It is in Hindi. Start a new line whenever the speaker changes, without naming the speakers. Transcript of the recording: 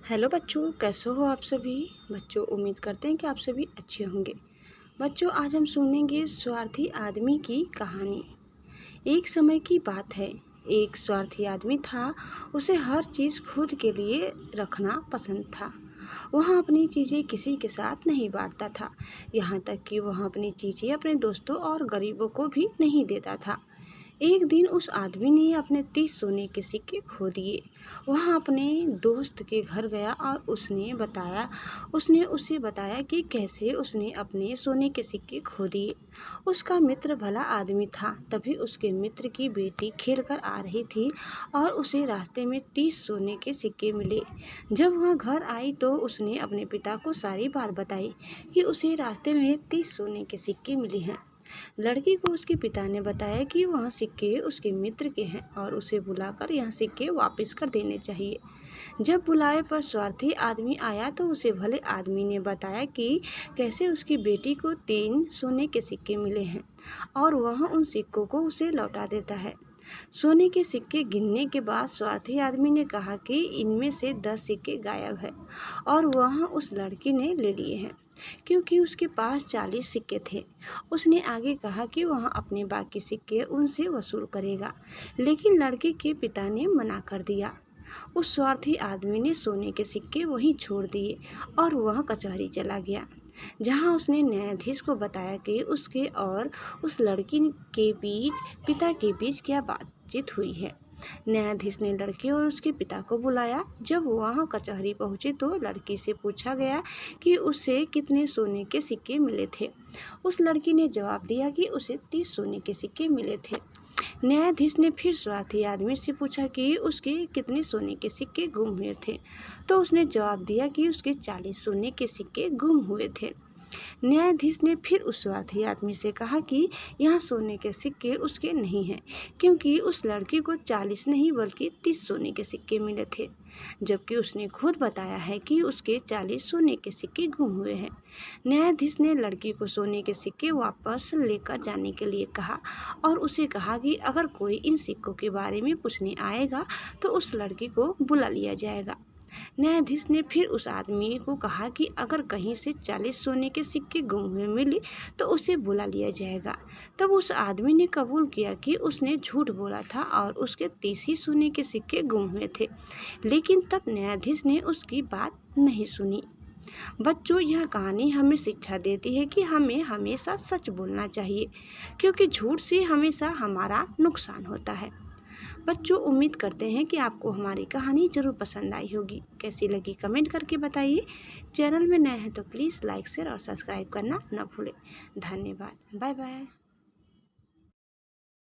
हेलो बच्चों, कैसे हो आप सभी। बच्चों, उम्मीद करते हैं कि आप सभी अच्छे होंगे। बच्चों, आज हम सुनेंगे स्वार्थी आदमी की कहानी। एक समय की बात है, एक स्वार्थी आदमी था। उसे हर चीज़ खुद के लिए रखना पसंद था। वह अपनी चीज़ें किसी के साथ नहीं बांटता था, यहाँ तक कि वह अपनी चीज़ें अपने दोस्तों और गरीबों को भी नहीं देता था। एक दिन उस आदमी ने अपने 30 सोने के सिक्के खो दिए। वह अपने दोस्त के घर गया और उसने उसे बताया कि कैसे उसने अपने सोने के सिक्के खो दिए। उसका मित्र भला आदमी था। तभी उसके मित्र की बेटी खेलकर आ रही थी और उसे रास्ते में 30 सोने के सिक्के मिले। जब वह घर आई तो उसने अपने पिता को सारी बात बताई कि उसे रास्ते में 30 सोने के सिक्के मिले हैं। लड़की को उसके पिता ने बताया कि वह सिक्के उसके मित्र के हैं और उसे बुलाकर यह सिक्के वापस कर देने चाहिए। जब बुलाए पर स्वार्थी आदमी आया तो उसे भले आदमी ने बताया कि कैसे उसकी बेटी को 3 सोने के सिक्के मिले हैं और वह उन सिक्कों को उसे लौटा देता है। सोने के सिक्के गिनने के बाद स्वार्थी आदमी ने कहा कि इनमें से 10 सिक्के गायब है और वह उस लड़की ने ले लिए हैं, क्योंकि उसके पास 40 सिक्के थे। उसने आगे कहा कि वह अपने बाकी सिक्के उनसे वसूल करेगा, लेकिन लड़के के पिता ने मना कर दिया। उस स्वार्थी आदमी ने सोने के सिक्के वहीं छोड़ दिए और वह कचहरी चला गया, जहां उसने न्यायाधीश को बताया कि उसके और उस लड़की के बीच पिता के बीच क्या बातचीत हुई है। न्यायाधीश ने लड़के और उसके पिता को बुलाया। जब वह कचहरी पहुंचे तो लड़की से पूछा गया कि उसे कितने सोने के सिक्के मिले थे। उस लड़की ने जवाब दिया कि उसे 30 सोने के सिक्के मिले थे। न्यायाधीश ने फिर स्वार्थी आदमी से पूछा कि उसके कितने सोने के सिक्के गुम हुए थे, तो उसने जवाब दिया कि उसके 40 सोने के सिक्के गुम हुए थे। न्यायाधीश ने फिर उस स्वार्थी आदमी से कहा कि यह सोने के सिक्के उसके नहीं हैं, क्योंकि उस लड़की को 40 नहीं बल्कि 30 सोने के सिक्के मिले थे, जबकि उसने खुद बताया है कि उसके 40 सोने के सिक्के गुम हुए हैं। न्यायाधीश ने लड़की को सोने के सिक्के वापस लेकर जाने के लिए कहा और उसे कहा कि अगर कोई इन सिक्कों के बारे में पूछने आएगा तो उस लड़की को बुला लिया जाएगा। न्यायाधीश ने फिर उस आदमी को कहा कि अगर कहीं से 40 सोने के सिक्के गुम हुए मिले तो उसे बुला लिया जाएगा। तब उस आदमी ने कबूल किया कि उसने झूठ बोला था और उसके 30 ही सोने के सिक्के गुम हुए थे, लेकिन तब न्यायाधीश ने उसकी बात नहीं सुनी। बच्चों, यह कहानी हमें शिक्षा देती है कि हमें हमेशा सच बोलना चाहिए, क्योंकि झूठ से हमेशा हमारा नुकसान होता है। बच्चों, उम्मीद करते हैं कि आपको हमारी कहानी ज़रूर पसंद आई होगी। कैसी लगी कमेंट करके बताइए। चैनल में नए हैं तो प्लीज़ लाइक शेयर और सब्सक्राइब करना न भूलें। धन्यवाद। Bye bye.